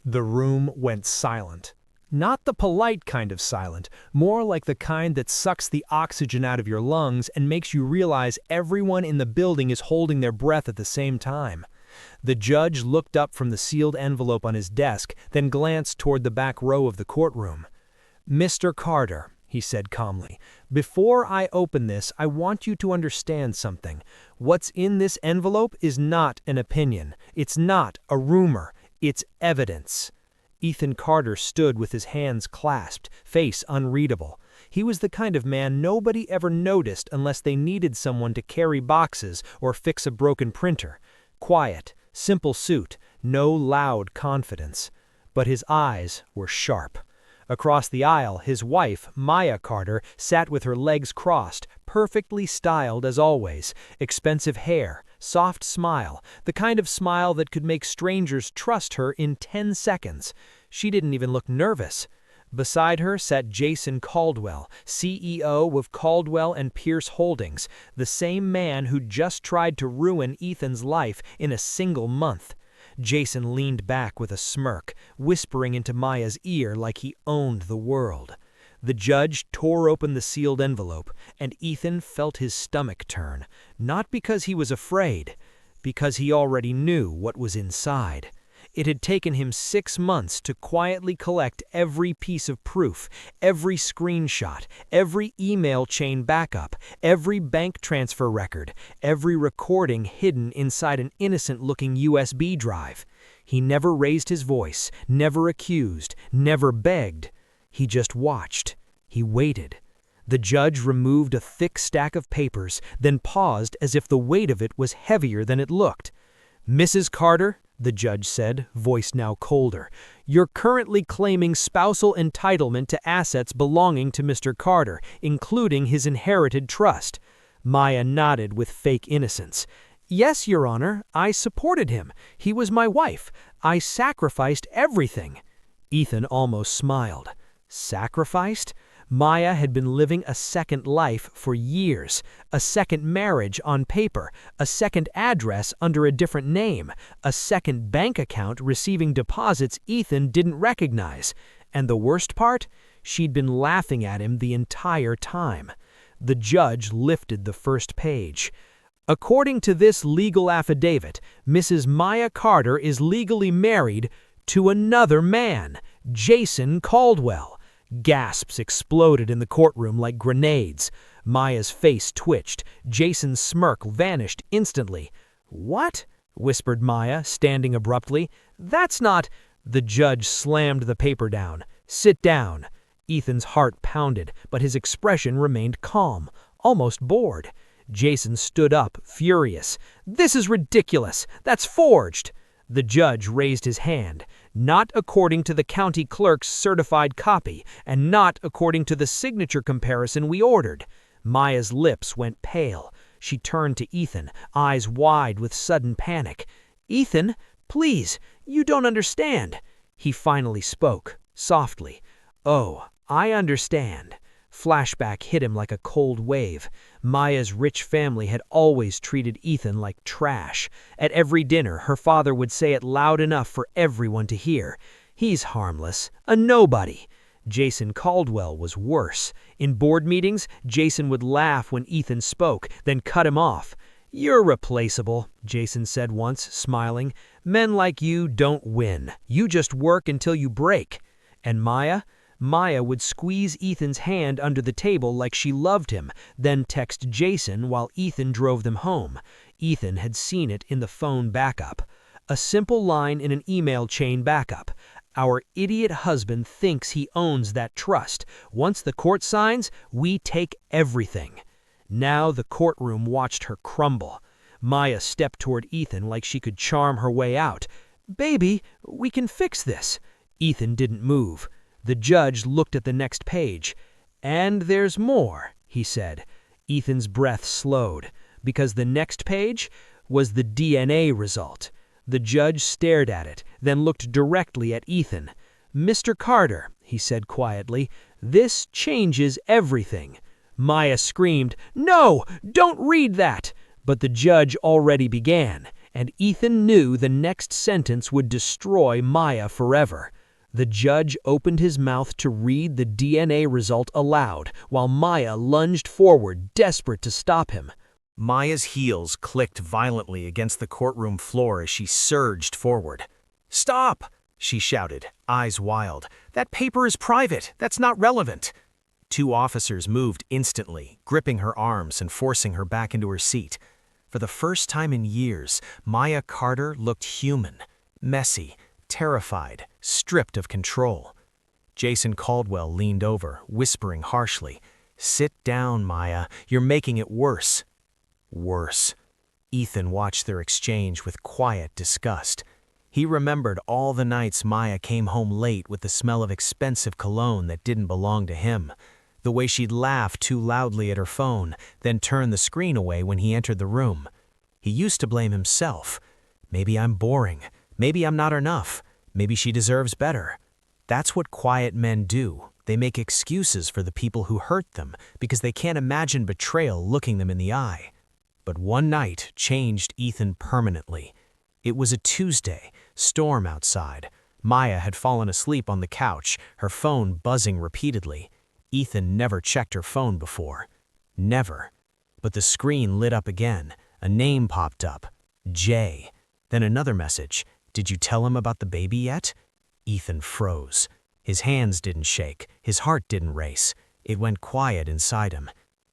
The room went silent. Not the polite kind of silent, more like the kind that sucks the oxygen out of your lungs and makes you realize everyone in the building is holding their breath at the same time. The judge looked up from the sealed envelope on his desk, then glanced toward the back row of the courtroom. "Mr. Carter," he said calmly, "before I open this, I want you to understand something. What's in this envelope is not an opinion. It's not a rumor. It's evidence." Ethan Carter stood with his hands clasped, face unreadable. He was the kind of man nobody ever noticed unless they needed someone to carry boxes or fix a broken printer. Quiet, simple suit, no loud confidence. But his eyes were sharp. Across the aisle, his wife, Maya Carter, sat with her legs crossed, perfectly styled as always, expensive hair, soft smile, the kind of smile that could make strangers trust her in 10 seconds. She didn't even look nervous. Beside her sat Jason Caldwell, CEO of Caldwell and Pierce Holdings, the same man who just tried to ruin Ethan's life in a single month. Jason leaned back with a smirk, whispering into Maya's ear like he owned the world. The judge tore open the sealed envelope, and Ethan felt his stomach turn, not because he was afraid, because he already knew what was inside. It had taken him 6 months to quietly collect every piece of proof, every screenshot, every email chain backup, every bank transfer record, every recording hidden inside an innocent-looking USB drive. He never raised his voice, never accused, never begged. He just watched. He waited. The judge removed a thick stack of papers, then paused as if the weight of it was heavier than it looked. "Mrs. Carter," the judge said, voice now colder, "you're currently claiming spousal entitlement to assets belonging to Mr. Carter, including his inherited trust." Maya nodded with fake innocence. "Yes, Your Honor, I supported him. He was my wife. I sacrificed everything." Ethan almost smiled. Sacrificed? Maya had been living a second life for years, a second marriage on paper, a second address under a different name, a second bank account receiving deposits Ethan didn't recognize. And the worst part? She'd been laughing at him the entire time. The judge lifted the first page. "According to this legal affidavit, Mrs. Maya Carter is legally married to another man, Jason Caldwell." Gasps exploded in the courtroom like grenades. Maya's face twitched. Jason's smirk vanished instantly. "What?" whispered Maya, standing abruptly. "That's not—" The judge slammed the paper down. "Sit down." Ethan's heart pounded, but his expression remained calm, almost bored. Jason stood up, furious. "This is ridiculous! That's forged!" The judge raised his hand. "Not according to the county clerk's certified copy, and not according to the signature comparison we ordered." Maya's lips went pale. She turned to Ethan, eyes wide with sudden panic. "Ethan, please, you don't understand." He finally spoke, softly. "Oh, I understand." Flashback hit him like a cold wave. Maya's rich family had always treated Ethan like trash. At every dinner, her father would say it loud enough for everyone to hear. "He's harmless, a nobody." Jason Caldwell was worse. In board meetings, Jason would laugh when Ethan spoke, then cut him off. "You're replaceable," Jason said once, smiling. "Men like you don't win. You just work until you break." And Maya? Maya would squeeze Ethan's hand under the table like she loved him, then text Jason while Ethan drove them home. Ethan had seen it in the phone backup. A simple line in an email chain backup. "Our idiot husband thinks he owns that trust. Once the court signs, we take everything." Now the courtroom watched her crumble. Maya stepped toward Ethan like she could charm her way out. "Baby, we can fix this." Ethan didn't move. The judge looked at the next page. "And there's more," he said. Ethan's breath slowed, because the next page was the DNA result. The judge stared at it, then looked directly at Ethan. "Mr. Carter," he said quietly, "this changes everything." Maya screamed, "No, don't read that!" But the judge already began. and Ethan knew the next sentence would destroy Maya forever. The judge opened his mouth to read the DNA result aloud, while Maya lunged forward, desperate to stop him. Maya's heels clicked violently against the courtroom floor as she surged forward. "Stop!" she shouted, eyes wild. "That paper is private. That's not relevant." Two officers moved instantly, gripping her arms and forcing her back into her seat. For the first time in years, Maya Carter looked human, messy, terrified, stripped of control. Jason Caldwell leaned over, whispering harshly, "Sit down, Maya. You're making it worse." Worse. Ethan watched their exchange with quiet disgust. He remembered all the nights Maya came home late with the smell of expensive cologne that didn't belong to him. The way she'd laugh too loudly at her phone, then turn the screen away when he entered the room. He used to blame himself. Maybe I'm boring. Maybe I'm not enough. Maybe she deserves better. That's what quiet men do. They make excuses for the people who hurt them because they can't imagine betrayal looking them in the eye. But one night changed Ethan permanently. It was a Tuesday, storm outside. Maya had fallen asleep on the couch, her phone buzzing repeatedly. Ethan never checked her phone before. Never. But the screen lit up again. A name popped up. Jay. Then another message. "Did you tell him about the baby yet?" Ethan froze. His hands didn't shake. His heart didn't race. It went quiet inside him.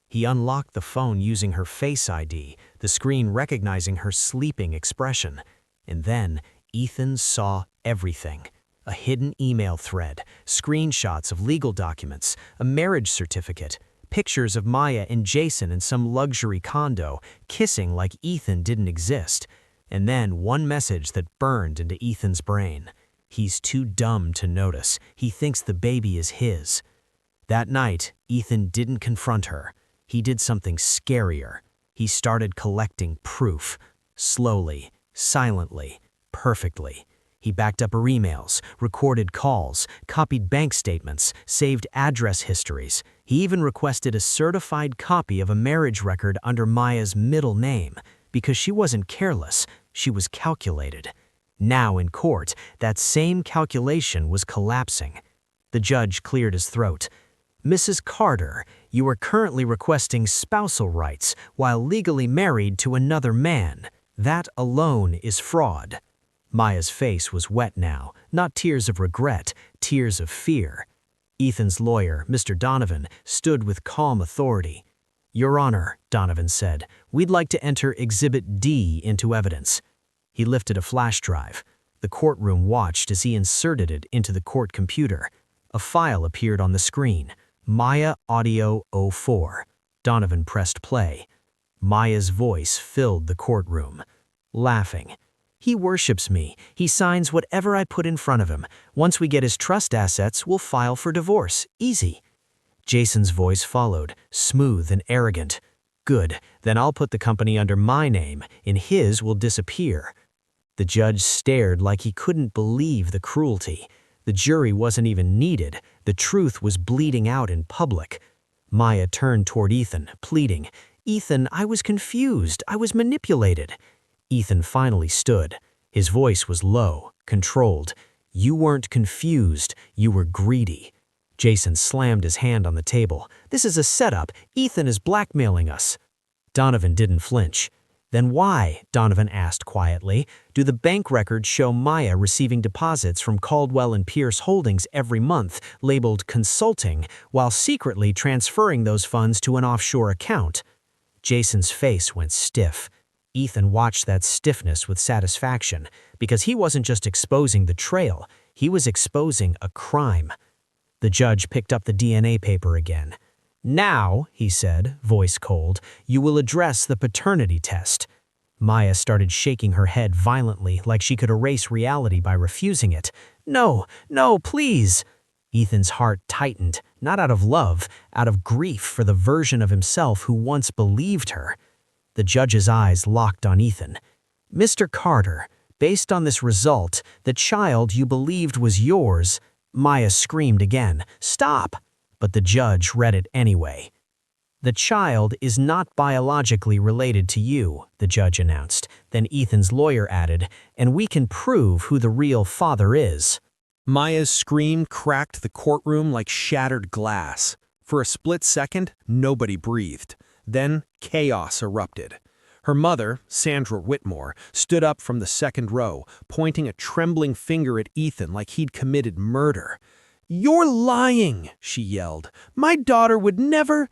He unlocked the phone using her Face ID, the screen recognizing her sleeping expression. And then Ethan saw everything. A hidden email thread, screenshots of legal documents, a marriage certificate, pictures of Maya and Jason in some luxury condo, kissing like Ethan didn't exist. And then one message that burned into Ethan's brain. He's too dumb to notice. He thinks the baby is his. That night, Ethan didn't confront her. He did something scarier. He started collecting proof. Slowly, silently, perfectly. He backed up her emails, recorded calls, copied bank statements, saved address histories. He even requested a certified copy of a marriage record under Maya's middle name, because she wasn't careless, she was calculated. Now in court, that same calculation was collapsing. The judge cleared his throat. "Mrs. Carter, you are currently requesting spousal rights while legally married to another man. That alone is fraud." Maya's face was wet now, not tears of regret, tears of fear. Ethan's lawyer, Mr. Donovan, stood with calm authority. "Your Honor," Donovan said, "we'd like to enter Exhibit D into evidence." He lifted a flash drive. The courtroom watched as he inserted it into the court computer. A file appeared on the screen. Maya Audio 04. Donovan pressed play. Maya's voice filled the courtroom. Laughing. "He worships me. He signs whatever I put in front of him. Once we get his trust assets, we'll file for divorce. Easy." Jason's voice followed, smooth and arrogant. "Good, then I'll put the company under my name, and his will disappear." The judge stared like he couldn't believe the cruelty. The jury wasn't even needed. The truth was bleeding out in public. Maya turned toward Ethan, pleading, "Ethan, I was confused. I was manipulated." Ethan finally stood. His voice was low, controlled. "You weren't confused. You were greedy." Jason slammed his hand on the table. "This is a setup. Ethan is blackmailing us." Donovan didn't flinch. "Then why," Donovan asked quietly, "do the bank records show Maya receiving deposits from Caldwell and Pierce Holdings every month, labeled consulting, while secretly transferring those funds to an offshore account?" Jason's face went stiff. Ethan watched that stiffness with satisfaction, because he wasn't just exposing the trail, he was exposing a crime. The judge picked up the DNA paper again. "Now," he said, voice cold, "you will address the paternity test." Maya started shaking her head violently like she could erase reality by refusing it. "No, no, please." Ethan's heart tightened, not out of love, out of grief for the version of himself who once believed her. The judge's eyes locked on Ethan. "Mr. Carter, based on this result, the child you believed was yours—" Maya screamed again, "Stop!" But the judge read it anyway. "The child is not biologically related to you," the judge announced. Then Ethan's lawyer added, "And we can prove who the real father is." Maya's scream cracked the courtroom like shattered glass. For a split second, nobody breathed. Then chaos erupted. Her mother, Sandra Whitmore, stood up from the second row, pointing a trembling finger at Ethan like he'd committed murder. "You're lying," she yelled. "My daughter would never—"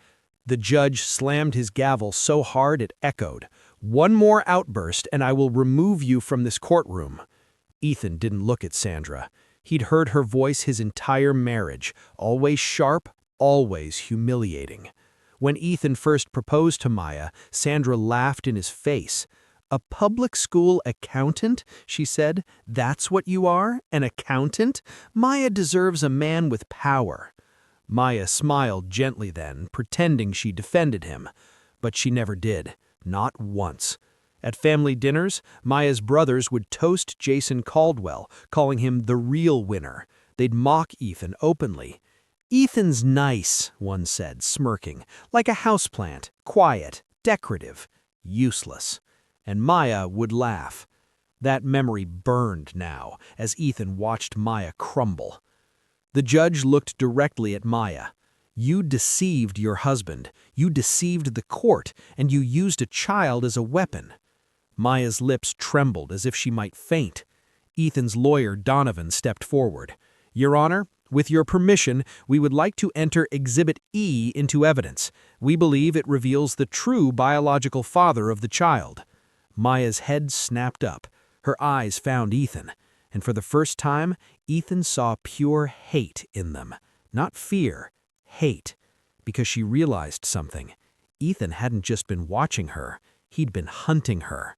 The judge slammed his gavel so hard it echoed. "One more outburst and I will remove you from this courtroom." Ethan didn't look at Sandra. He'd heard her voice his entire marriage, always sharp, always humiliating. When Ethan first proposed to Maya, Sandra laughed in his face. "A public school accountant?" she said. "That's what you are? An accountant? Maya deserves a man with power." Maya smiled gently then, pretending she defended him. But she never did. Not once. At family dinners, Maya's brothers would toast Jason Caldwell, calling him the real winner. They'd mock Ethan openly. "Ethan's nice," one said, smirking, "like a houseplant, quiet, decorative, useless." And Maya would laugh. That memory burned now as Ethan watched Maya crumble. The judge looked directly at Maya. "You deceived your husband, you deceived the court, and you used a child as a weapon." Maya's lips trembled as if she might faint. Ethan's lawyer, Donovan, stepped forward. "Your Honor, with your permission, we would like to enter Exhibit E into evidence. We believe it reveals the true biological father of the child." Maya's head snapped up. Her eyes found Ethan. And for the first time, Ethan saw pure hate in them. Not fear, hate. Because she realized something. Ethan hadn't just been watching her, he'd been hunting her.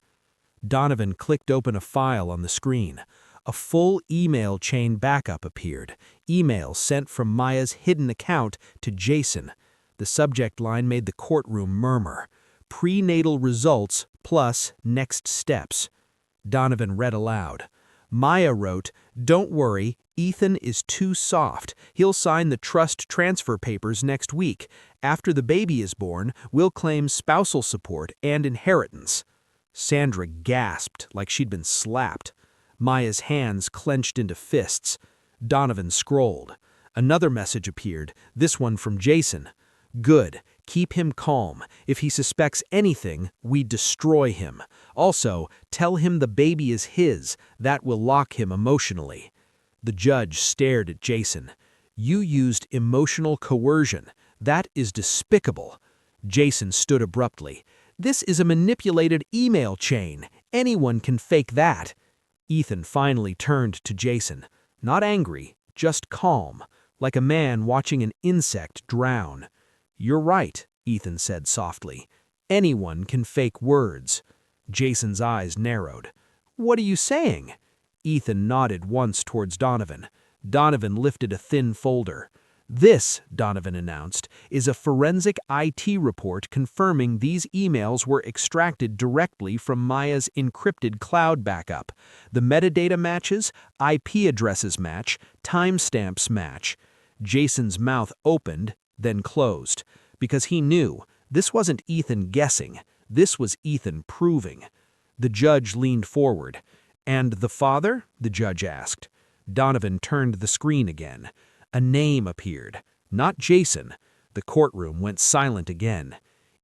Donovan clicked open a file on the screen. A full email chain backup appeared. Emails sent from Maya's hidden account to Jason. The subject line made the courtroom murmur. "Prenatal results plus next steps." Donovan read aloud. Maya wrote, "Don't worry, Ethan is too soft. He'll sign the trust transfer papers next week. After the baby is born, we'll claim spousal support and inheritance." Sandra gasped like she'd been slapped. Maya's hands clenched into fists. Donovan scrolled. Another message appeared, this one from Jason. "Good. Keep him calm. If he suspects anything, we destroy him. Also, tell him the baby is his. That will lock him emotionally." The judge stared at Jason. "You used emotional coercion. That is despicable." Jason stood abruptly. "This is a manipulated email chain. Anyone can fake that." Ethan finally turned to Jason. Not angry, just calm, like a man watching an insect drown. "You're right," Ethan said softly. "Anyone can fake words." Jason's eyes narrowed. "What are you saying?" Ethan nodded once towards Donovan. Donovan lifted a thin folder. "This," Donovan announced, "is a forensic IT report confirming these emails were extracted directly from Maya's encrypted cloud backup. The metadata matches, IP addresses match, timestamps match." Jason's mouth opened, then closed, because he knew this wasn't Ethan guessing, this was Ethan proving. The judge leaned forward. "And the father?" the judge asked. Donovan turned the screen again. A name appeared. Not Jason. The courtroom went silent again.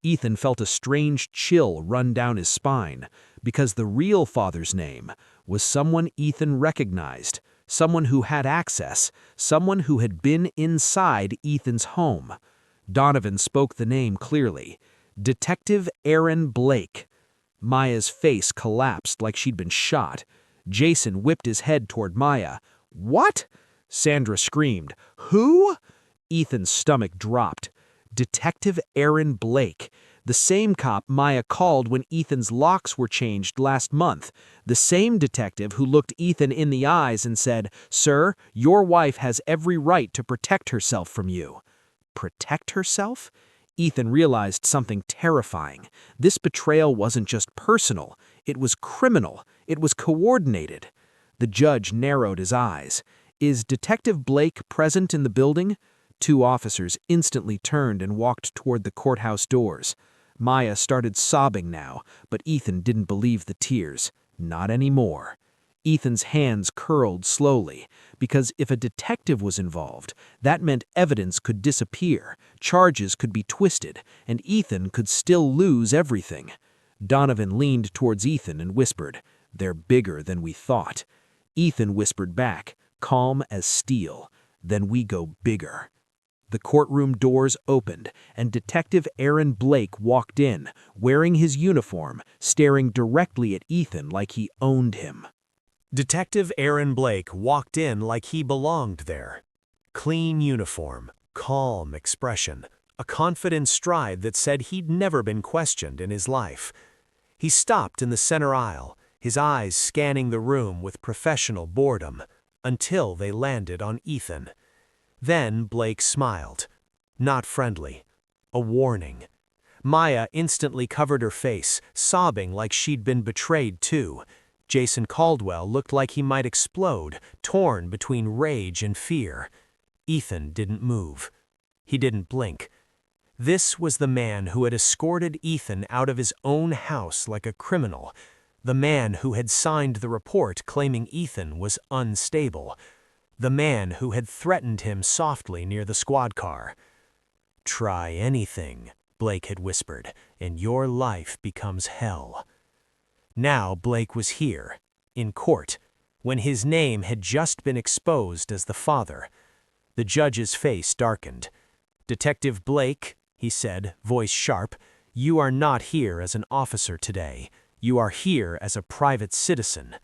Ethan felt a strange chill run down his spine, because the real father's name was someone Ethan recognized, someone who had access, someone who had been inside Ethan's home. Donovan spoke the name clearly. Detective Aaron Blake. Maya's face collapsed like she'd been shot. Jason whipped his head toward Maya. "What?" Sandra screamed. "Who?" Ethan's stomach dropped. Detective Aaron Blake. The same cop Maya called when Ethan's locks were changed last month. The same detective who looked Ethan in the eyes and said, "Sir, your wife has every right to protect herself from you." Protect herself? Ethan realized something terrifying. This betrayal wasn't just personal. It was criminal. It was coordinated. The judge narrowed his eyes. "Is Detective Blake present in the building?" 2 officers instantly turned and walked toward the courthouse doors. Maya started sobbing now, but Ethan didn't believe the tears. Not anymore. Ethan's hands curled slowly, because if a detective was involved, that meant evidence could disappear, charges could be twisted, and Ethan could still lose everything. Donovan leaned towards Ethan and whispered, "They're bigger than we thought." Ethan whispered back, calm as steel, "Then we go bigger." The courtroom doors opened, and Detective Aaron Blake walked in, wearing his uniform, staring directly at Ethan like he owned him. Detective Aaron Blake walked in like he belonged there. Clean uniform, calm expression, a confident stride that said he'd never been questioned in his life. He stopped in the center aisle, his eyes scanning the room with professional boredom, until they landed on Ethan. Then Blake smiled. Not friendly. A warning. Maya instantly covered her face, sobbing like she'd been betrayed too. Jason Caldwell looked like he might explode, torn between rage and fear. Ethan didn't move. He didn't blink. This was the man who had escorted Ethan out of his own house like a criminal. The man who had signed the report claiming Ethan was unstable. The man who had threatened him softly near the squad car. "Try anything," Blake had whispered, "and your life becomes hell." Now Blake was here, in court, when his name had just been exposed as the father. The judge's face darkened. "Detective Blake," he said, voice sharp, "you are not here as an officer today. You are here as a private citizen."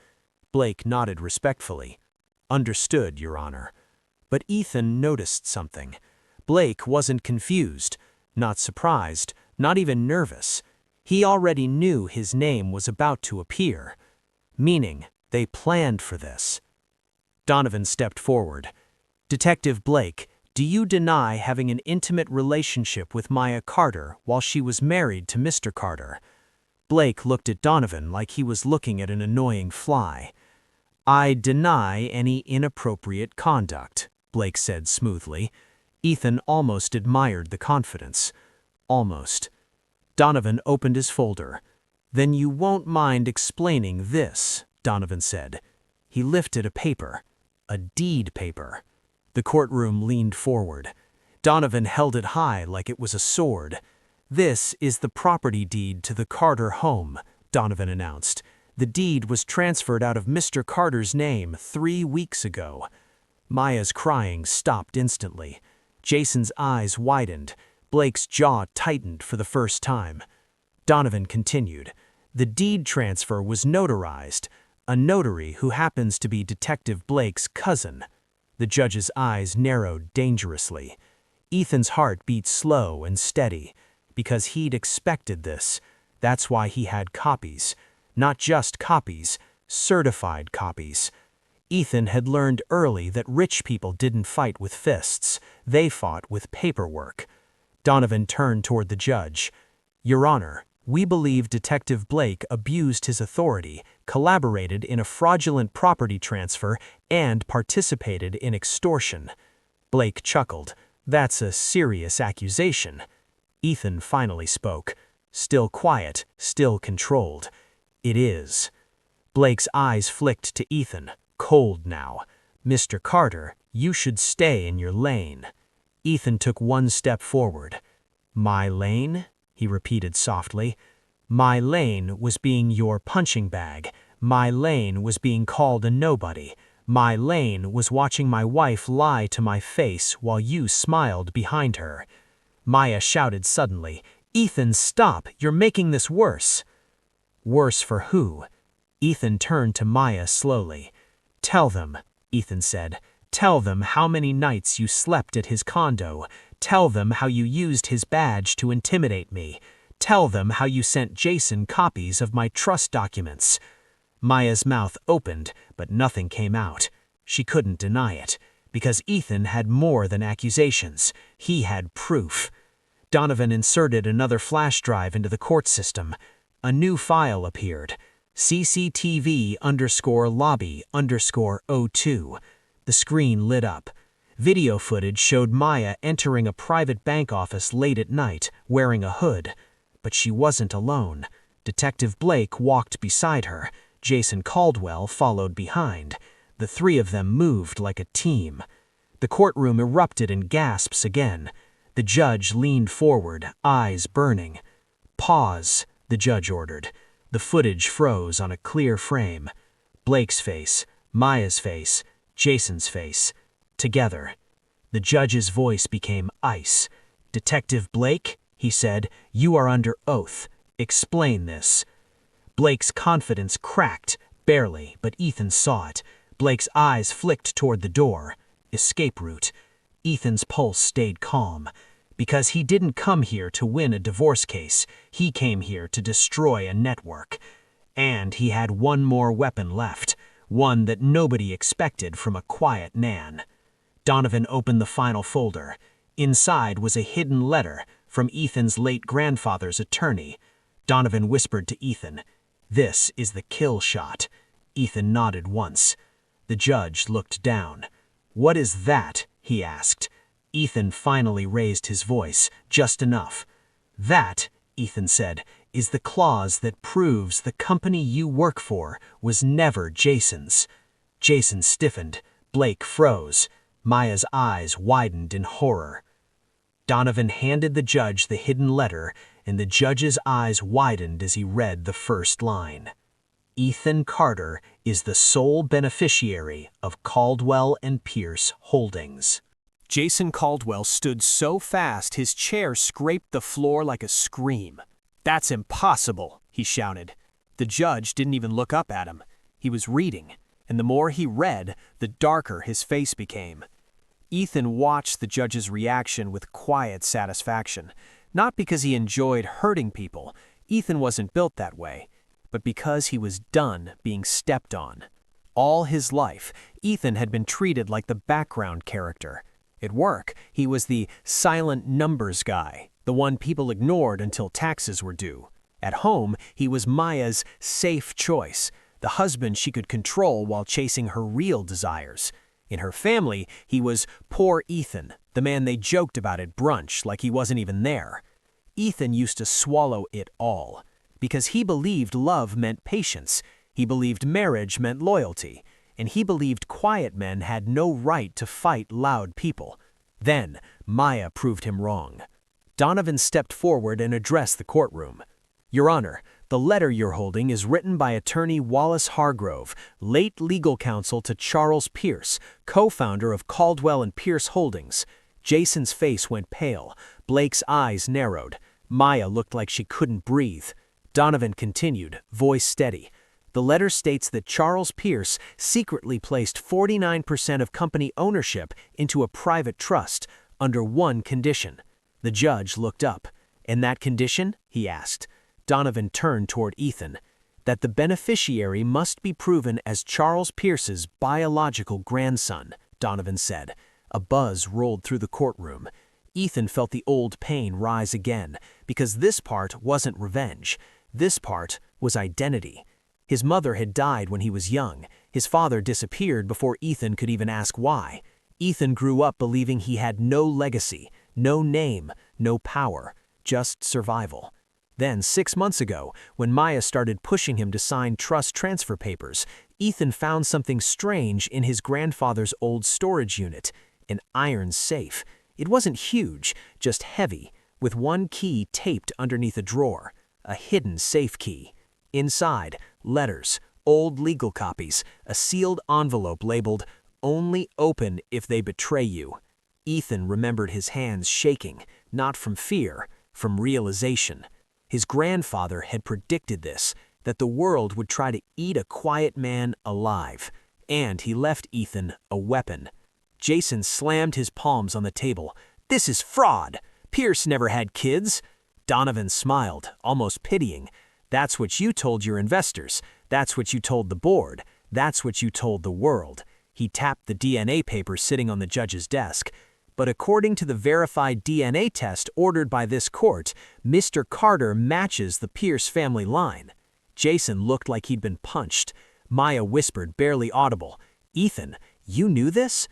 Blake nodded respectfully. "Understood, Your Honor." But Ethan noticed something. Blake wasn't confused, not surprised, not even nervous. He already knew his name was about to appear. Meaning, they planned for this. Donovan stepped forward. "Detective Blake, do you deny having an intimate relationship with Maya Carter while she was married to Mr. Carter?" Blake looked at Donovan like he was looking at an annoying fly. "I deny any inappropriate conduct," Blake said smoothly. Ethan almost admired the confidence. Almost. Donovan opened his folder. "Then you won't mind explaining this," Donovan said. He lifted a paper. A deed paper. The courtroom leaned forward. Donovan held it high like it was a sword. "This is the property deed to the Carter home," Donovan announced. "The deed was transferred out of Mr. Carter's name 3 weeks ago." Maya's crying stopped instantly. Jason's eyes widened. Blake's jaw tightened for the first time. Donovan continued. "The deed transfer was notarized. A notary who happens to be Detective Blake's cousin." The judge's eyes narrowed dangerously. Ethan's heart beat slow and steady, because he'd expected this. That's why he had copies. Not just copies, certified copies. Ethan had learned early that rich people didn't fight with fists. They fought with paperwork. Donovan turned toward the judge. "Your Honor, we believe Detective Blake abused his authority, collaborated in a fraudulent property transfer, and participated in extortion." Blake chuckled. "That's a serious accusation." Ethan finally spoke. Still quiet, still controlled. "It is." Blake's eyes flicked to Ethan, cold now. "Mr. Carter, you should stay in your lane." Ethan took one step forward. "My lane?" he repeated softly. "My lane was being your punching bag. My lane was being called a nobody. My lane was watching my wife lie to my face while you smiled behind her." Maya shouted suddenly, "Ethan, stop! You're making this worse." "Worse for who?" Ethan turned to Maya slowly. "Tell them," Ethan said. "Tell them how many nights you slept at his condo. Tell them how you used his badge to intimidate me. Tell them how you sent Jason copies of my trust documents." Maya's mouth opened, but nothing came out. She couldn't deny it, because Ethan had more than accusations. He had proof. Donovan inserted another flash drive into the court system. A new file appeared. CCTV_lobby_02. The screen lit up. Video footage showed Maya entering a private bank office late at night, wearing a hood. But she wasn't alone. Detective Blake walked beside her. Jason Caldwell followed behind. The three of them moved like a team. The courtroom erupted in gasps again. The judge leaned forward, eyes burning. "Pause," the judge ordered. The footage froze on a clear frame. Blake's face, Maya's face, Jason's face. Together. The judge's voice became ice. "Detective Blake," he said, "you are under oath. Explain this." Blake's confidence cracked, barely, but Ethan saw it. Blake's eyes flicked toward the door. Escape route. Ethan's pulse stayed calm. Because he didn't come here to win a divorce case. He came here to destroy a network. And he had one more weapon left. One that nobody expected from a quiet Nan. Donovan opened the final folder. Inside was a hidden letter from Ethan's late grandfather's attorney. Donovan whispered to Ethan, "This is the kill shot." Ethan nodded once. The judge looked down. "What is that?" he asked. Ethan finally raised his voice, just enough. "That," Ethan said, "is the clause that proves the company you work for was never Jason's." Jason stiffened. Blake froze. Maya's eyes widened in horror. Donovan handed the judge the hidden letter, and the judge's eyes widened as he read the first line. "Ethan Carter is the sole beneficiary of Caldwell and Pierce Holdings." Jason Caldwell stood so fast his chair scraped the floor like a scream. "That's impossible," he shouted. The judge didn't even look up at him. He was reading, and the more he read, the darker his face became. Ethan watched the judge's reaction with quiet satisfaction, not because he enjoyed hurting people. Ethan wasn't built that way, but because he was done being stepped on. All his life, Ethan had been treated like the background character. At work, he was the silent numbers guy, the one people ignored until taxes were due. At home, he was Maya's safe choice, the husband she could control while chasing her real desires. In her family, he was poor Ethan, the man they joked about at brunch like he wasn't even there. Ethan used to swallow it all, because he believed love meant patience, he believed marriage meant loyalty, and he believed quiet men had no right to fight loud people. Then, Maya proved him wrong. Donovan stepped forward and addressed the courtroom. "Your Honor, the letter you're holding is written by attorney Wallace Hargrove, late legal counsel to Charles Pierce, co-founder of Caldwell and Pierce Holdings." Jason's face went pale. Blake's eyes narrowed. Maya looked like she couldn't breathe. Donovan continued, voice steady. "The letter states that Charles Pierce secretly placed 49% of company ownership into a private trust under one condition." The judge looked up. "And that condition?" he asked. Donovan turned toward Ethan. "That the beneficiary must be proven as Charles Pierce's biological grandson," Donovan said. A buzz rolled through the courtroom. Ethan felt the old pain rise again, because this part wasn't revenge. This part was identity. His mother had died when he was young. His father disappeared before Ethan could even ask why. Ethan grew up believing he had no legacy, no name, no power, just survival. Then, 6 months ago, when Maya started pushing him to sign trust transfer papers, Ethan found something strange in his grandfather's old storage unit, an iron safe. It wasn't huge, just heavy, with one key taped underneath a drawer, a hidden safe key. Inside, letters, old legal copies, a sealed envelope labeled, "Only open if they betray you." Ethan remembered his hands shaking, not from fear, from realization. His grandfather had predicted this, that the world would try to eat a quiet man alive, and he left Ethan a weapon. Jason slammed his palms on the table. "This is fraud! Pierce never had kids!" Donovan smiled, almost pitying. "That's what you told your investors. That's what you told the board. That's what you told the world." He tapped the DNA papers sitting on the judge's desk. "But according to the verified DNA test ordered by this court, Mr. Carter matches the Pierce family line." Jason looked like he'd been punched. Maya whispered, barely audible, "Ethan, you knew this?"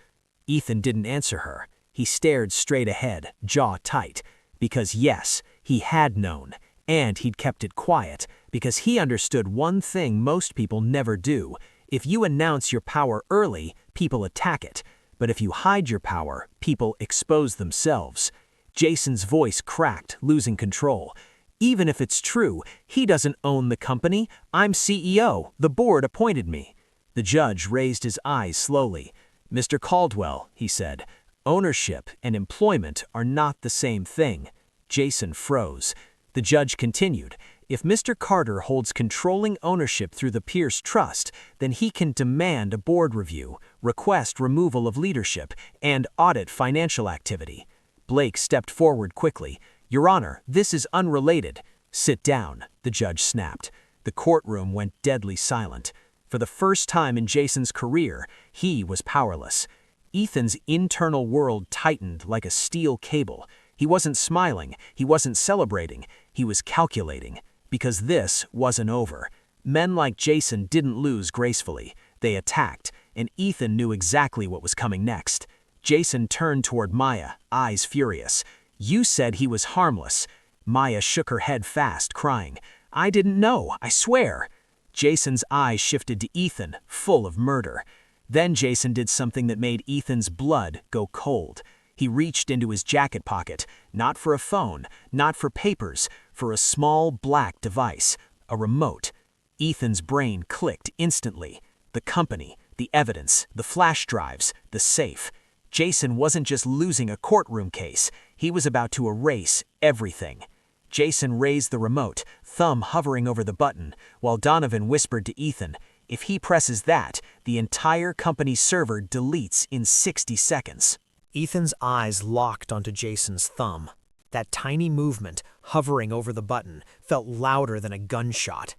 Ethan didn't answer her. He stared straight ahead, jaw tight. Because yes, he had known, and he'd kept it quiet, because he understood one thing most people never do. If you announce your power early, people attack it. But if you hide your power, people expose themselves. Jason's voice cracked, losing control. Even if it's true, he doesn't own the company. I'm CEO. The board appointed me. The judge raised his eyes slowly. Mr. Caldwell, he said, ownership and employment are not the same thing. Jason froze. The judge continued, if Mr. Carter holds controlling ownership through the Pierce Trust, then he can demand a board review, request removal of leadership, and audit financial activity. Blake stepped forward quickly. Your Honor, this is unrelated. Sit down, the judge snapped. The courtroom went deadly silent. For the first time in Jason's career, he was powerless. Ethan's internal world tightened like a steel cable. He wasn't smiling, he wasn't celebrating, he was calculating. Because this wasn't over. Men like Jason didn't lose gracefully. They attacked, and Ethan knew exactly what was coming next. Jason turned toward Maya, eyes furious. You said he was harmless. Maya shook her head fast, crying. I didn't know, I swear. Jason's eyes shifted to Ethan, full of murder. Then Jason did something that made Ethan's blood go cold. He reached into his jacket pocket, not for a phone, not for papers, for a small black device, a remote. Ethan's brain clicked instantly. The company, the evidence, the flash drives, the safe. Jason wasn't just losing a courtroom case, he was about to erase everything. Jason raised the remote, thumb hovering over the button, while Donovan whispered to Ethan, if he presses that, the entire company's server deletes in 60 seconds. Ethan's eyes locked onto Jason's thumb. That tiny movement, hovering over the button, felt louder than a gunshot.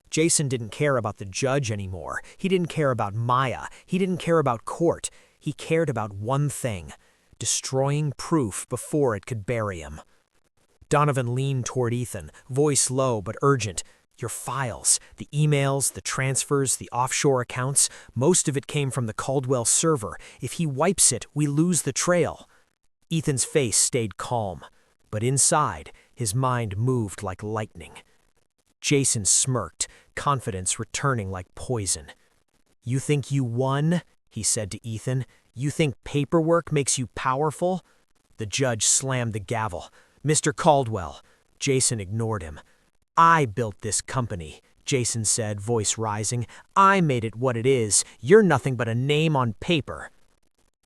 Jason didn't care about the judge anymore. He didn't care about Maya. He didn't care about court. He cared about one thing, destroying proof before it could bury him. Donovan leaned toward Ethan, voice low but urgent. Your files, the emails, the transfers, the offshore accounts, most of it came from the Caldwell server. If he wipes it, we lose the trail. Ethan's face stayed calm, but inside, his mind moved like lightning. Jason smirked, confidence returning like poison. You think you won? He said to Ethan. You think paperwork makes you powerful? The judge slammed the gavel. Mr. Caldwell. Jason ignored him. I built this company, Jason said, voice rising. I made it what it is. You're nothing but a name on paper.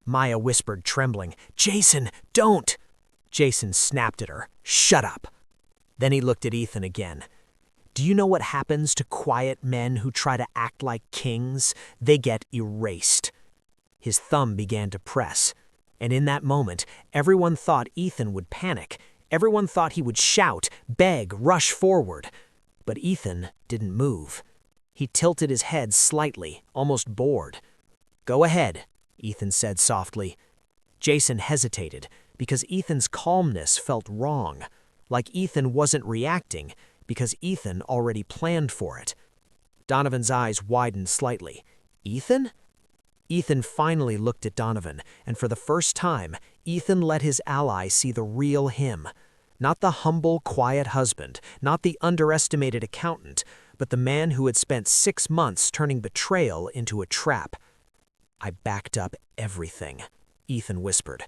Maya whispered, trembling. Jason, don't! Jason snapped at her. Shut up. Then he looked at Ethan again. Do you know what happens to quiet men who try to act like kings? They get erased. His thumb began to press, and in that moment, everyone thought Ethan would panic. Everyone thought he would shout, beg, rush forward. But Ethan didn't move. He tilted his head slightly, almost bored. Go ahead, Ethan said softly. Jason hesitated, because Ethan's calmness felt wrong, like Ethan wasn't reacting, because Ethan already planned for it. Donovan's eyes widened slightly. Ethan? Ethan finally looked at Donovan, and for the first time, Ethan let his ally see the real him. Not the humble, quiet husband, not the underestimated accountant, but the man who had spent 6 months turning betrayal into a trap. I backed up everything, Ethan whispered.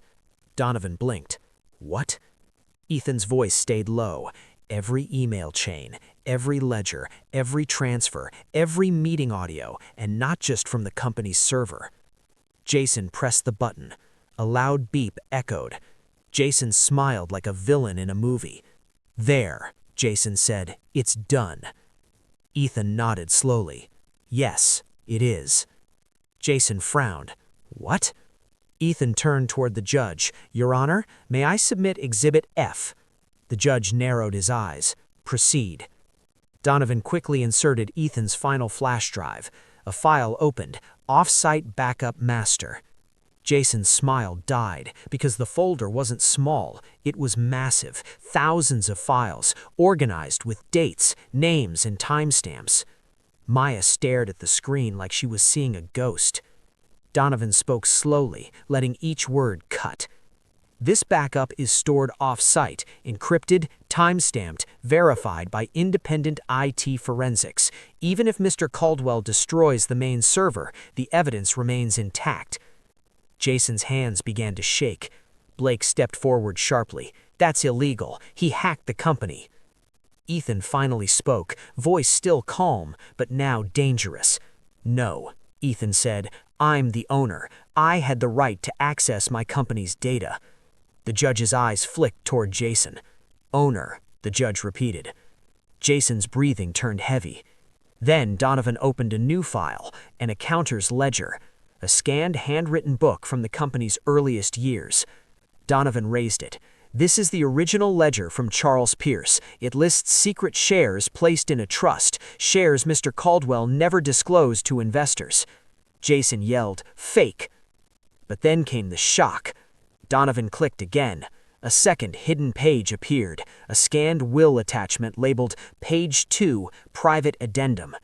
Donovan blinked. What? Ethan's voice stayed low. Every email chain, every ledger, every transfer, every meeting audio, and not just from the company's server. Jason pressed the button. A loud beep echoed. Jason smiled like a villain in a movie. There, Jason said, it's done. Ethan nodded slowly. Yes, it is. Jason frowned. What? Ethan turned toward the judge. Your Honor, may I submit Exhibit F? The judge narrowed his eyes. Proceed. Donovan quickly inserted Ethan's final flash drive. A file opened. Off-site backup master. Jason's smile died because the folder wasn't small. It was massive. Thousands of files, organized with dates, names, and timestamps. Maya stared at the screen like she was seeing a ghost. Donovan spoke slowly, letting each word cut. This backup is stored off-site, encrypted, time-stamped, verified by independent IT forensics. Even if Mr. Caldwell destroys the main server, the evidence remains intact. Jason's hands began to shake. Blake stepped forward sharply. That's illegal. He hacked the company. Ethan finally spoke, voice still calm, but now dangerous. No, Ethan said. I'm the owner. I had the right to access my company's data. The judge's eyes flicked toward Jason. Owner, the judge repeated. Jason's breathing turned heavy. Then Donovan opened a new file, an accountor's ledger, a scanned handwritten book from the company's earliest years. Donovan raised it. This is the original ledger from Charles Pierce. It lists secret shares placed in a trust, shares Mr. Caldwell never disclosed to investors. Jason yelled, "Fake!" But then came the shock. Donovan clicked again. A second hidden page appeared, a scanned will attachment labeled Page 2, Private Addendum.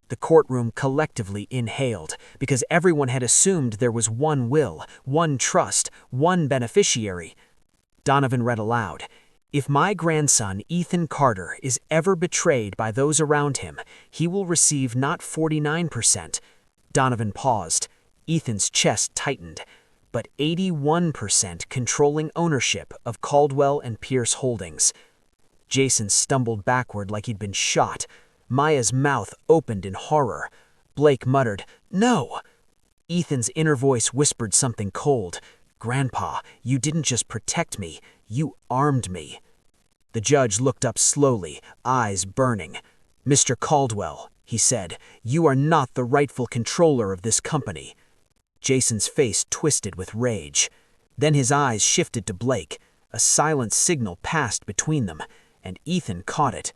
The courtroom collectively inhaled, because everyone had assumed there was one will, one trust, one beneficiary. Donovan read aloud, "If my grandson, Ethan Carter, is ever betrayed by those around him, he will receive not 49%. Donovan paused. Ethan's chest tightened. But 81% controlling ownership of Caldwell and Pierce Holdings. Jason stumbled backward like he'd been shot. Maya's mouth opened in horror. Blake muttered, "No!" Ethan's inner voice whispered something cold. "Grandpa, you didn't just protect me, you armed me." The judge looked up slowly, eyes burning. "Mr. Caldwell," he said, "you are not the rightful controller of this company." Jason's face twisted with rage. Then his eyes shifted to Blake. A silent signal passed between them, and Ethan caught it.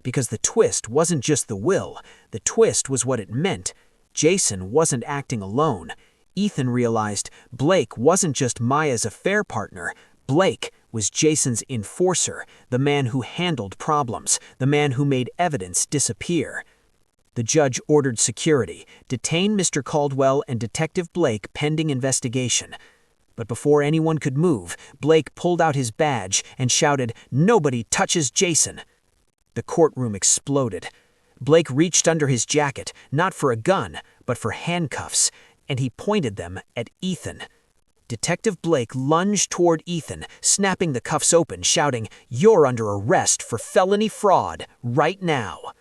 Because the twist wasn't just the will, the twist was what it meant. Jason wasn't acting alone. Ethan realized Blake wasn't just Maya's affair partner. Blake was Jason's enforcer, the man who handled problems, the man who made evidence disappear. The judge ordered security, detain Mr. Caldwell and Detective Blake pending investigation. But before anyone could move, Blake pulled out his badge and shouted, "Nobody touches Jason!" The courtroom exploded. Blake reached under his jacket, not for a gun, but for handcuffs, and he pointed them at Ethan. Detective Blake lunged toward Ethan, snapping the cuffs open, shouting, "You're under arrest for felony fraud, right now."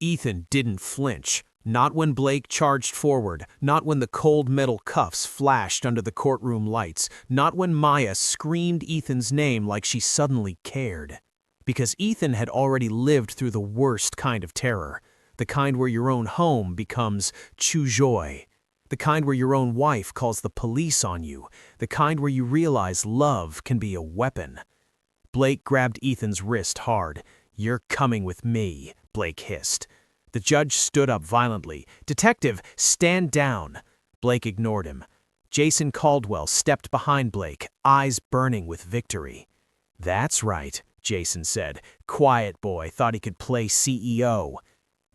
Ethan didn't flinch. Not when Blake charged forward, not when the cold metal cuffs flashed under the courtroom lights, not when Maya screamed Ethan's name like she suddenly cared. Because Ethan had already lived through the worst kind of terror, the kind where your own home becomes choujoy, the kind where your own wife calls the police on you, the kind where you realize love can be a weapon. Blake grabbed Ethan's wrist hard. "You're coming with me," Blake hissed. The judge stood up violently. "Detective, stand down." Blake ignored him. Jason Caldwell stepped behind Blake, eyes burning with victory. "That's right," Jason said. "Quiet boy thought he could play CEO."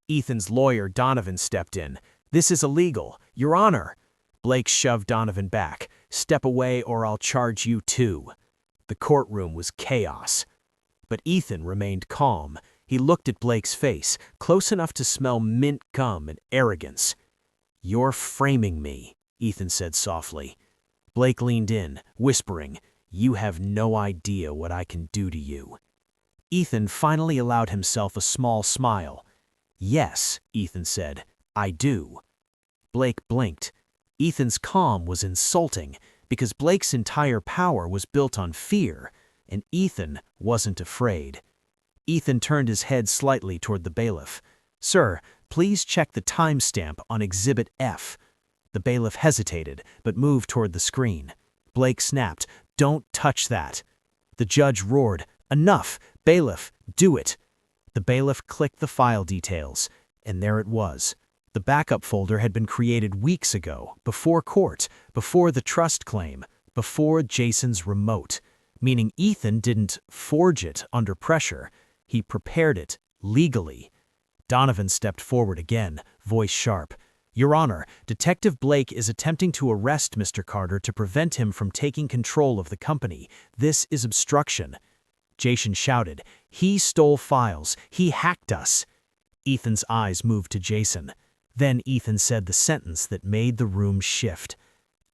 Ethan's lawyer, Donovan, stepped in. "This is illegal, Your Honor." Blake shoved Donovan back. "Step away or I'll charge you too." The courtroom was chaos. But Ethan remained calm. He looked at Blake's face, close enough to smell mint gum and arrogance. "You're framing me," Ethan said softly. Blake leaned in, whispering, "You have no idea what I can do to you." Ethan finally allowed himself a small smile. "Yes," Ethan said, "I do." Blake blinked. Ethan's calm was insulting, because Blake's entire power was built on fear, and Ethan wasn't afraid. Ethan turned his head slightly toward the bailiff. "Sir, please check the timestamp on Exhibit F." The bailiff hesitated, but moved toward the screen. Blake snapped, "Don't touch that." The judge roared, "Enough! Bailiff, do it!" The bailiff clicked the file details, and there it was. The backup folder had been created weeks ago, before court, before the trust claim, before Jason's remote, meaning Ethan didn't forge it under pressure. He prepared it legally. Donovan stepped forward again, voice sharp. Your Honor, Detective Blake is attempting to arrest Mr. Carter to prevent him from taking control of the company. This is obstruction. Jason shouted, "He stole files. He hacked us." Ethan's eyes moved to Jason. Then Ethan said the sentence that made the room shift.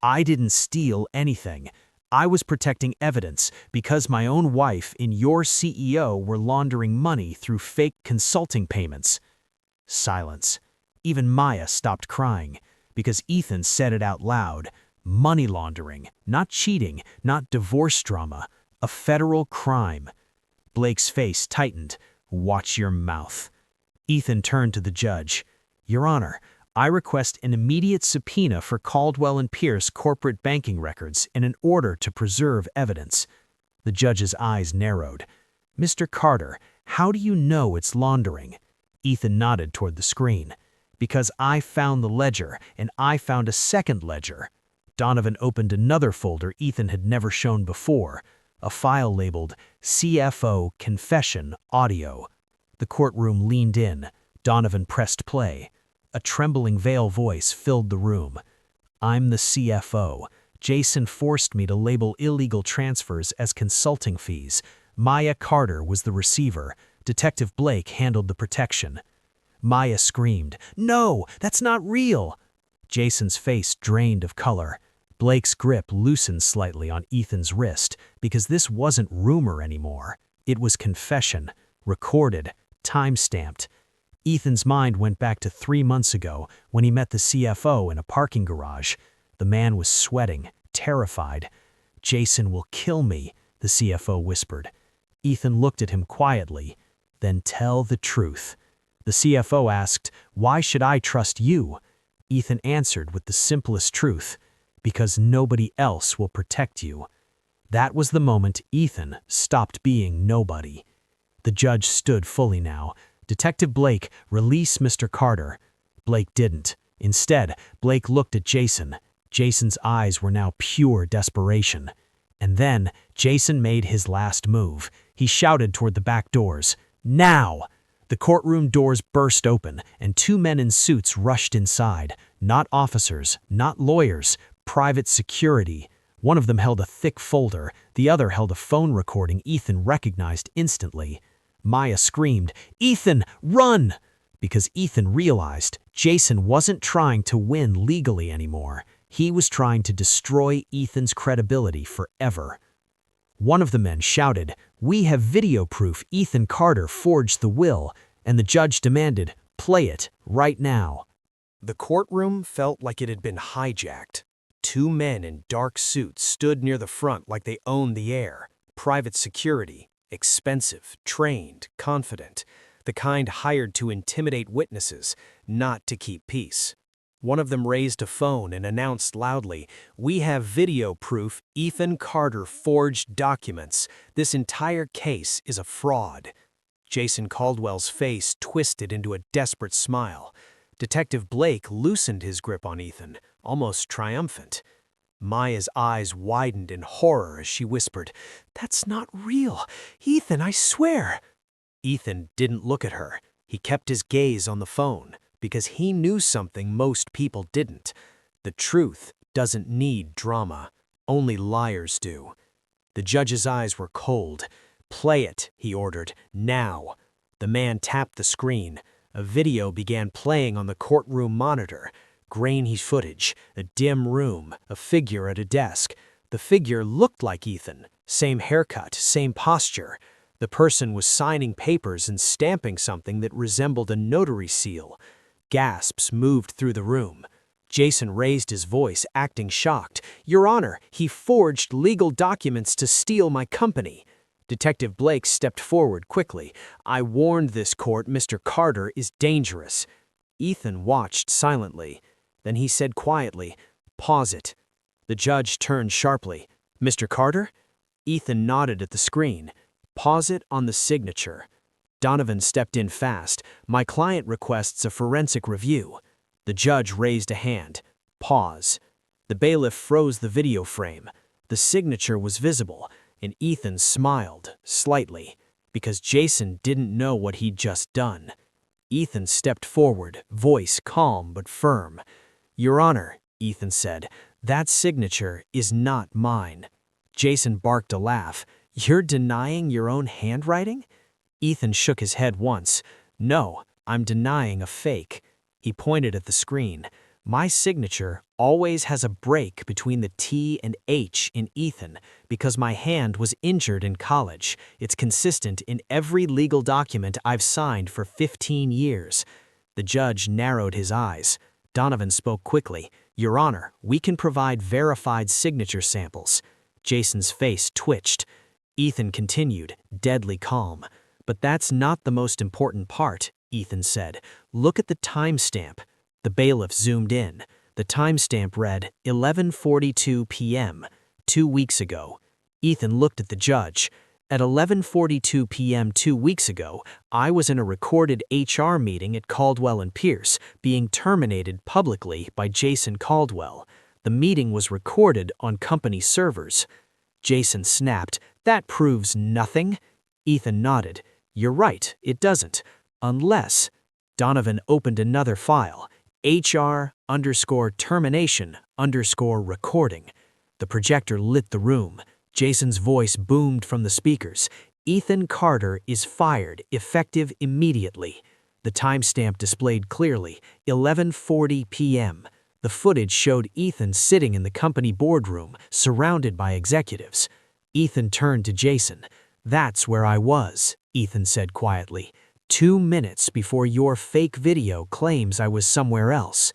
"I didn't steal anything. I was protecting evidence because my own wife and your CEO were laundering money through fake consulting payments." Silence. Even Maya stopped crying because Ethan said it out loud. Money laundering, not cheating, not divorce drama, a federal crime. Blake's face tightened. "Watch your mouth." Ethan turned to the judge. "Your Honor, I request an immediate subpoena for Caldwell and Pierce corporate banking records in an order to preserve evidence." The judge's eyes narrowed. "Mr. Carter, how do you know it's laundering?" Ethan nodded toward the screen. "Because I found the ledger, and I found a second ledger." Donovan opened another folder Ethan had never shown before, a file labeled CFO Confession Audio. The courtroom leaned in. Donovan pressed play. A trembling veil voice filled the room. "I'm the CFO. Jason forced me to label illegal transfers as consulting fees. Maya Carter was the receiver. Detective Blake handled the protection." Maya screamed, "No, that's not real!" Jason's face drained of color. Blake's grip loosened slightly on Ethan's wrist because this wasn't rumor anymore. It was confession, recorded, time-stamped. Ethan's mind went back to 3 months ago when he met the CFO in a parking garage. The man was sweating, terrified. "Jason will kill me," the CFO whispered. Ethan looked at him quietly. "Then tell the truth." The CFO asked, "Why should I trust you?" Ethan answered with the simplest truth, "Because nobody else will protect you." That was the moment Ethan stopped being nobody. The judge stood fully now. "Detective Blake, release Mr. Carter." Blake didn't. Instead, Blake looked at Jason. Jason's eyes were now pure desperation. And then, Jason made his last move. He shouted toward the back doors, "Now!" The courtroom doors burst open, and 2 men in suits rushed inside. Not officers, not lawyers, private security. One of them held a thick folder, the other held a phone recording Ethan recognized instantly. Maya screamed, "Ethan, run!" Because Ethan realized Jason wasn't trying to win legally anymore. He was trying to destroy Ethan's credibility forever. One of the men shouted, "We have video proof Ethan Carter forged the will," and the judge demanded, "Play it, right now." The courtroom felt like it had been hijacked. 2 men in dark suits stood near the front like they owned the air. Private security, expensive, trained, confident. The kind hired to intimidate witnesses, not to keep peace. One of them raised a phone and announced loudly, "We have video proof Ethan Carter forged documents. This entire case is a fraud." Jason Caldwell's face twisted into a desperate smile. Detective Blake loosened his grip on Ethan, almost triumphant. Maya's eyes widened in horror as she whispered, "That's not real. Ethan, I swear." Ethan didn't look at her. He kept his gaze on the phone, because he knew something most people didn't. The truth doesn't need drama. Only liars do. The judge's eyes were cold. "Play it," he ordered, "now." The man tapped the screen. A video began playing on the courtroom monitor. Grainy footage, a dim room, a figure at a desk. The figure looked like Ethan. Same haircut, same posture. The person was signing papers and stamping something that resembled a notary seal. Gasps moved through the room. Jason raised his voice, acting shocked. "Your Honor, he forged legal documents to steal my company." Detective Blake stepped forward quickly. "I warned this court Mr. Carter is dangerous." Ethan watched silently. Then he said quietly, "Pause it." The judge turned sharply. "Mr. Carter?" Ethan nodded at the screen. "Pause it on the signature." Donovan stepped in fast. "My client requests a forensic review." The judge raised a hand. "Pause." The bailiff froze the video frame. The signature was visible, and Ethan smiled, slightly, because Jason didn't know what he'd just done. Ethan stepped forward, voice calm but firm. "Your Honor," Ethan said, "that signature is not mine." Jason barked a laugh. "You're denying your own handwriting?" Ethan shook his head once. "No, I'm denying a fake." He pointed at the screen. "My signature always has a break between the T and H in Ethan because my hand was injured in college. It's consistent in every legal document I've signed for 15 years. The judge narrowed his eyes. Donovan spoke quickly. "Your Honor, we can provide verified signature samples." Jason's face twitched. Ethan continued, deadly calm. "But that's not the most important part," Ethan said. "Look at the timestamp." The bailiff zoomed in. The timestamp read 11:42 p.m., 2 weeks ago. Ethan looked at the judge. "At 11:42 p.m. 2 weeks ago, I was in a recorded HR meeting at Caldwell and Pierce, being terminated publicly by Jason Caldwell. The meeting was recorded on company servers." Jason snapped. "That proves nothing." Ethan nodded. "You're right, it doesn't. Unless—" Donovan opened another file. HR_termination_recording. The projector lit the room. Jason's voice boomed from the speakers. "Ethan Carter is fired, effective immediately." The timestamp displayed clearly, 11:40 p.m. The footage showed Ethan sitting in the company boardroom, surrounded by executives. Ethan turned to Jason. "That's where I was," Ethan said quietly. 2 minutes before your fake video claims I was somewhere else."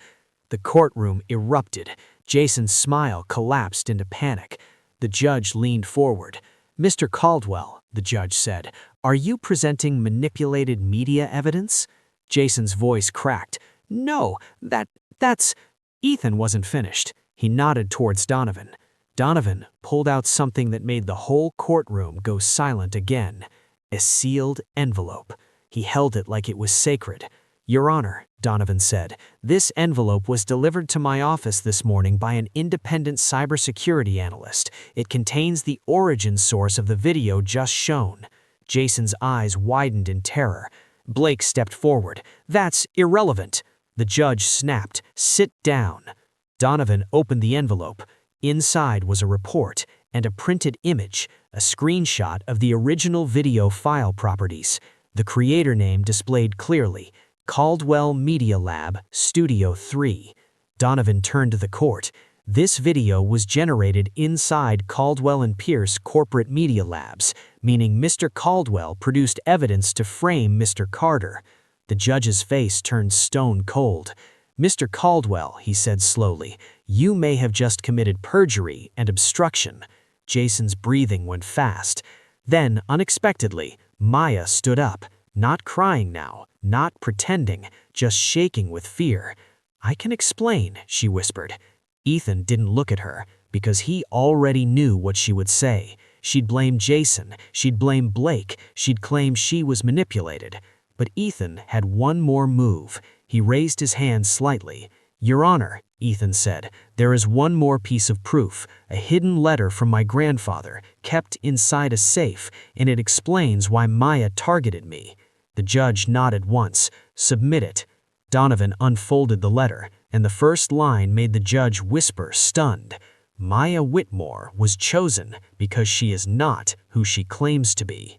The courtroom erupted. Jason's smile collapsed into panic. The judge leaned forward. "Mr. Caldwell," the judge said, "are you presenting manipulated media evidence?" Jason's voice cracked. "No, that's—" Ethan wasn't finished. He nodded towards Donovan. Donovan pulled out something that made the whole courtroom go silent again. A sealed envelope. He held it like it was sacred. "Your Honor," Donovan said, "this envelope was delivered to my office this morning by an independent cybersecurity analyst. It contains the origin source of the video just shown." Jason's eyes widened in terror. Blake stepped forward. "That's irrelevant." The judge snapped. "Sit down." Donovan opened the envelope. Inside was a report and a printed image, a screenshot of the original video file properties. The creator name displayed clearly, Caldwell Media Lab, Studio 3. Donovan turned to the court. This video was generated inside Caldwell and Pierce corporate media labs, meaning Mr. Caldwell produced evidence to frame Mr. Carter. The judge's face turned stone cold. "Mr. Caldwell," he said slowly, "you may have just committed perjury and obstruction." Jason's breathing went fast. Then, unexpectedly, Maya stood up, not crying now, not pretending, just shaking with fear. "I can explain," she whispered. Ethan didn't look at her, because he already knew what she would say. She'd blame Jason, she'd blame Blake, she'd claim she was manipulated. But Ethan had one more move. He raised his hand slightly. "Your Honor," Ethan said, "there is one more piece of proof, a hidden letter from my grandfather, kept inside a safe, and it explains why Maya targeted me." The judge nodded once. "Submit it." Donovan unfolded the letter, and the first line made the judge whisper, stunned. Maya Whitmore was chosen because she is not who she claims to be.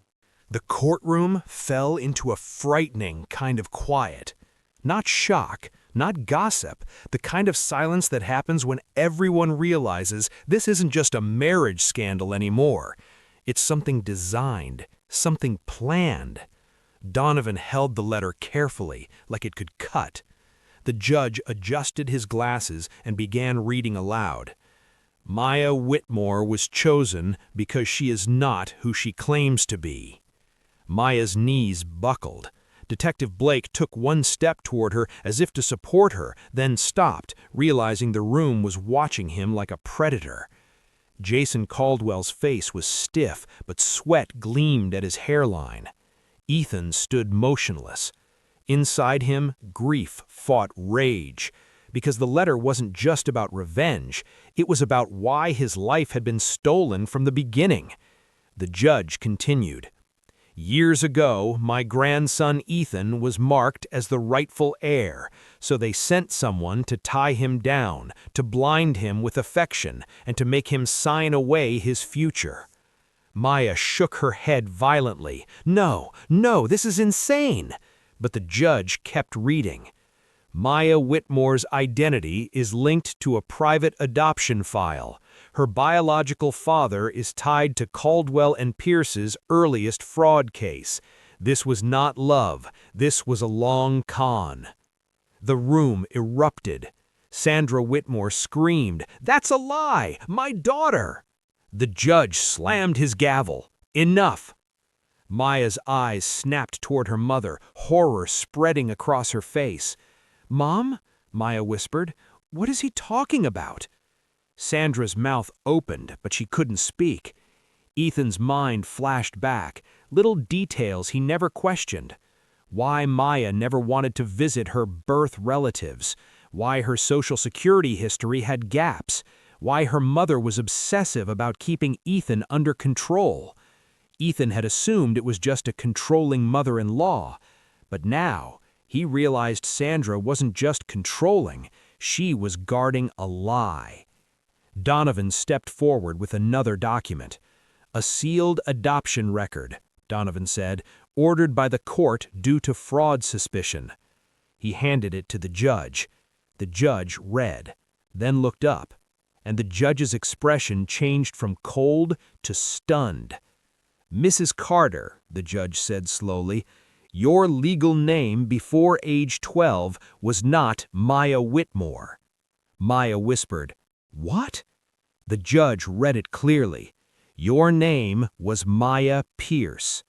The courtroom fell into a frightening kind of quiet. Not shock, not gossip, the kind of silence that happens when everyone realizes this isn't just a marriage scandal anymore. It's something designed, something planned. Donovan held the letter carefully, like it could cut. The judge adjusted his glasses and began reading aloud. Maya Whitmore was chosen because she is not who she claims to be. Maya's knees buckled. Detective Blake took one step toward her as if to support her, then stopped, realizing the room was watching him like a predator. Jason Caldwell's face was stiff, but sweat gleamed at his hairline. Ethan stood motionless. Inside him, grief fought rage, because the letter wasn't just about revenge, it was about why his life had been stolen from the beginning. The judge continued. Years ago, my grandson Ethan was marked as the rightful heir, so they sent someone to tie him down, to blind him with affection, and to make him sign away his future. Maya shook her head violently. No, no, this is insane. But the judge kept reading. Maya Whitmore's identity is linked to a private adoption file. Her biological father is tied to Caldwell and Pierce's earliest fraud case. This was not love. This was a long con. The room erupted. Sandra Whitmore screamed, "That's a lie! My daughter!" The judge slammed his gavel. Enough! Maya's eyes snapped toward her mother, horror spreading across her face. "Mom?" Maya whispered. "What is he talking about?" Sandra's mouth opened, but she couldn't speak. Ethan's mind flashed back, little details he never questioned. Why Maya never wanted to visit her birth relatives, why her social security history had gaps, why her mother was obsessive about keeping Ethan under control. Ethan had assumed it was just a controlling mother-in-law, but now he realized Sandra wasn't just controlling, she was guarding a lie. Donovan stepped forward with another document. "A sealed adoption record," Donovan said, "ordered by the court due to fraud suspicion." He handed it to the judge. The judge read, then looked up, and the judge's expression changed from cold to stunned. "Mrs. Carter," the judge said slowly, "your legal name before age 12 was not Maya Whitmore." Maya whispered, "What?" The judge read it clearly. "Your name was Maya Pierce."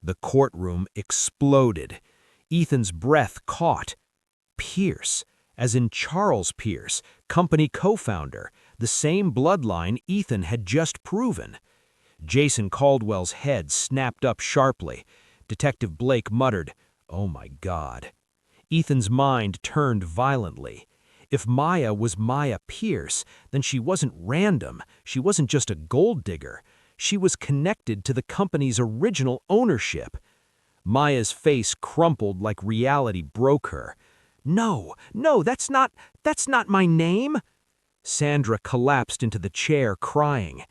The courtroom exploded. Ethan's breath caught. Pierce, as in Charles Pierce, company co-founder, the same bloodline Ethan had just proven. Jason Caldwell's head snapped up sharply. Detective Blake muttered, "Oh my God." Ethan's mind turned violently. If Maya was Maya Pierce, then she wasn't random. She wasn't just a gold digger. She was connected to the company's original ownership. Maya's face crumpled like reality broke her. "No, no, that's not my name." Sandra collapsed into the chair, crying.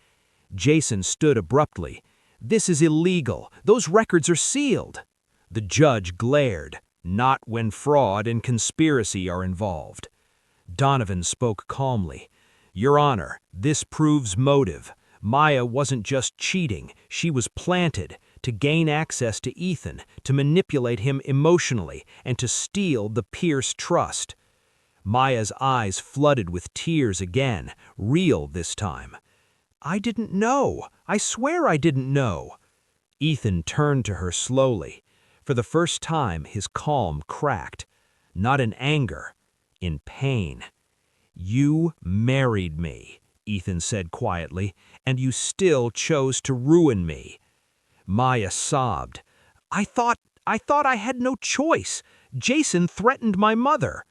Jason stood abruptly. "This is illegal. Those records are sealed." The judge glared. "Not when fraud and conspiracy are involved." Donovan spoke calmly. "Your Honor, this proves motive. Maya wasn't just cheating, she was planted to gain access to Ethan, to manipulate him emotionally, and to steal the Pierce trust." Maya's eyes flooded with tears again, real this time. "I didn't know. I swear I didn't know." Ethan turned to her slowly. For the first time, his calm cracked. Not in anger, in pain. "You married me," Ethan said quietly, "and you still chose to ruin me." Maya sobbed. I thought I had no choice. Jason threatened my mother."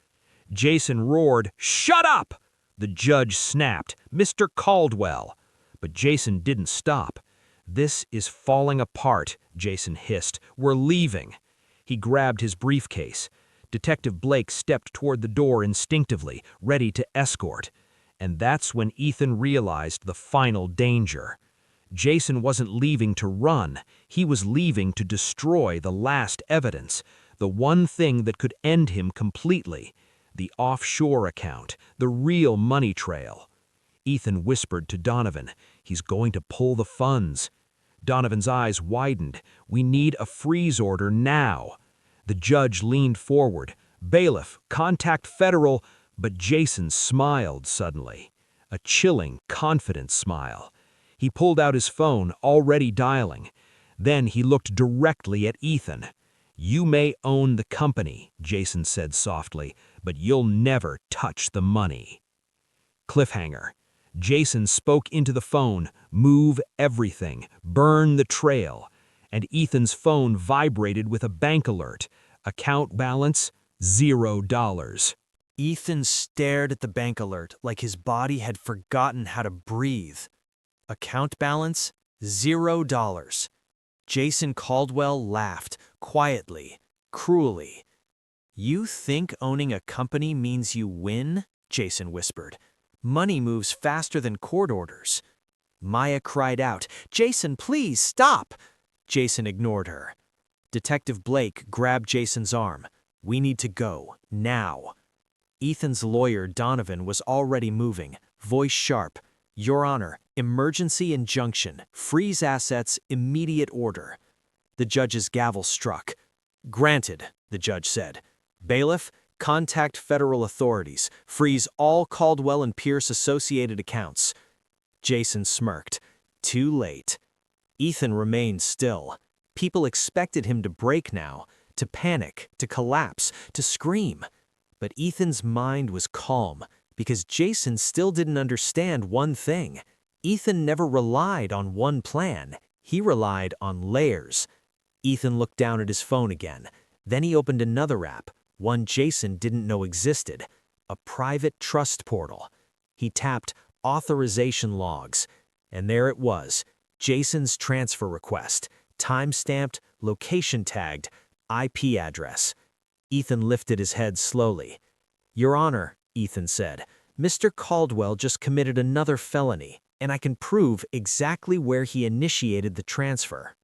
Jason roared, "Shut up!" The judge snapped, "Mr. Caldwell." But Jason didn't stop. "This is falling apart," Jason hissed. "We're leaving." He grabbed his briefcase. Detective Blake stepped toward the door instinctively, ready to escort. And that's when Ethan realized the final danger. Jason wasn't leaving to run. He was leaving to destroy the last evidence, the one thing that could end him completely. The offshore account, the real money trail. Ethan whispered to Donovan, "He's going to pull the funds." Donovan's eyes widened. "We need a freeze order now." The judge leaned forward. "Bailiff, contact federal," but Jason smiled suddenly. A chilling, confident smile. He pulled out his phone, already dialing. Then he looked directly at Ethan. "You may own the company," Jason said softly, "but you'll never touch the money." Cliffhanger. Jason spoke into the phone, "Move everything, burn the trail." And Ethan's phone vibrated with a bank alert. Account balance, $0. Ethan stared at the bank alert like his body had forgotten how to breathe. Account balance, $0. Jason Caldwell laughed, quietly, cruelly. "You think owning a company means you win?" Jason whispered. "Money moves faster than court orders." Maya cried out, "Jason, please, stop!" Jason ignored her. Detective Blake grabbed Jason's arm. "We need to go, now." Ethan's lawyer, Donovan, was already moving, voice sharp. "Your Honor, emergency injunction, freeze assets, immediate order." The judge's gavel struck. "Granted," the judge said. "Bailiff, contact federal authorities, freeze all Caldwell and Pierce associated accounts." Jason smirked. Too late. Ethan remained still. People expected him to break now, to panic, to collapse, to scream. But Ethan's mind was calm, because Jason still didn't understand one thing. Ethan never relied on one plan. He relied on layers. Ethan looked down at his phone again. Then he opened another app, one Jason didn't know existed, a private trust portal. He tapped authorization logs, and there it was, Jason's transfer request, time-stamped, location-tagged, IP address. Ethan lifted his head slowly. "Your Honor," Ethan said, "Mr. Caldwell just committed another felony, and I can prove exactly where he initiated the transfer."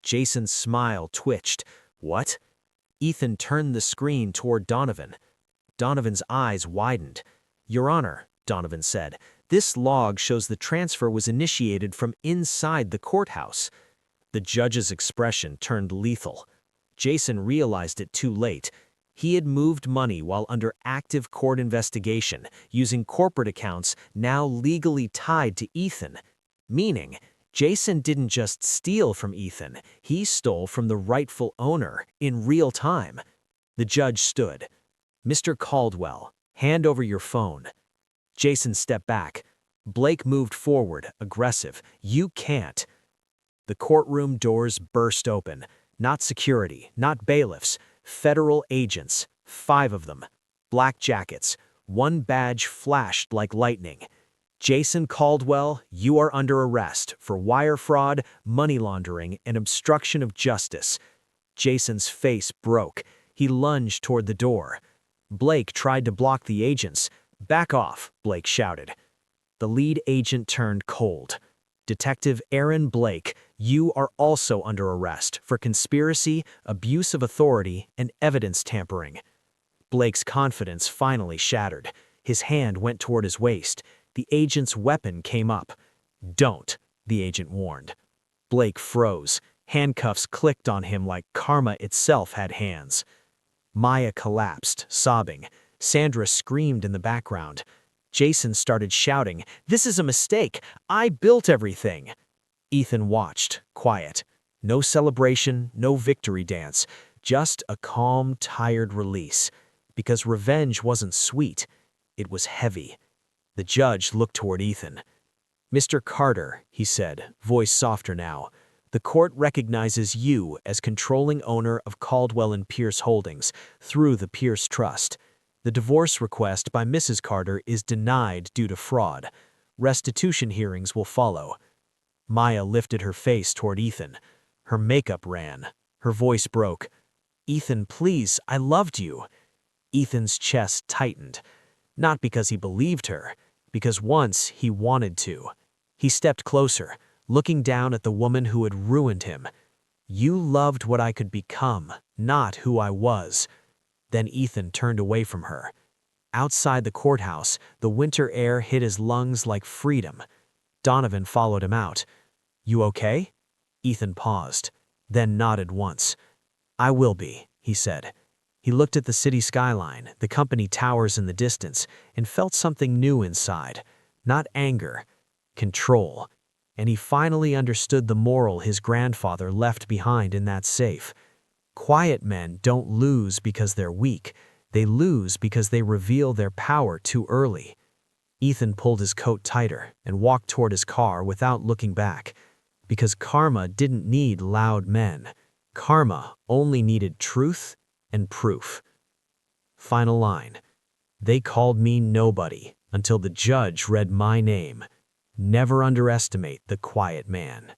Jason's smile twitched. "What?" Ethan turned the screen toward Donovan. Donovan's eyes widened. "Your Honor," Donovan said, "this log shows the transfer was initiated from inside the courthouse." The judge's expression turned lethal. Jason realized it too late. He had moved money while under active court investigation, using corporate accounts now legally tied to Ethan. Meaning, Jason didn't just steal from Ethan, he stole from the rightful owner in real time. The judge stood. "Mr. Caldwell, hand over your phone." Jason stepped back. Blake moved forward, aggressive. "You can't." The courtroom doors burst open. Not security, not bailiffs, federal agents, 5 of them. Black jackets. One badge flashed like lightning. "Jason Caldwell, you are under arrest for wire fraud, money laundering, and obstruction of justice." Jason's face broke. He lunged toward the door. Blake tried to block the agents. "Back off," Blake shouted. The lead agent turned cold. "Detective Aaron Blake, you are also under arrest for conspiracy, abuse of authority, and evidence tampering." Blake's confidence finally shattered. His hand went toward his waist. The agent's weapon came up. "Don't," the agent warned. Blake froze. Handcuffs clicked on him like karma itself had hands. Maya collapsed, sobbing. Sandra screamed in the background. Jason started shouting, "This is a mistake! I built everything!" Ethan watched, quiet. No celebration, no victory dance, just a calm, tired release. Because revenge wasn't sweet, it was heavy. The judge looked toward Ethan. "Mr. Carter," he said, voice softer now, "the court recognizes you as controlling owner of Caldwell and Pierce Holdings through the Pierce Trust. The divorce request by Mrs. Carter is denied due to fraud. Restitution hearings will follow." Maya lifted her face toward Ethan. Her makeup ran. Her voice broke. "Ethan, please, I loved you." Ethan's chest tightened. Not because he believed her, because once he wanted to. He stepped closer, looking down at the woman who had ruined him. "You loved what I could become, not who I was." Then Ethan turned away from her. Outside the courthouse, the winter air hit his lungs like freedom. Donovan followed him out. "You okay?" Ethan paused, then nodded once. "I will be," he said. He looked at the city skyline, the company towers in the distance, and felt something new inside. Not anger, control. And he finally understood the moral his grandfather left behind in that safe. Quiet men don't lose because they're weak. They lose because they reveal their power too early. Ethan pulled his coat tighter and walked toward his car without looking back. Because karma didn't need loud men. Karma only needed truth and proof. Final line. "They called me nobody until the judge read my name. Never underestimate the quiet man."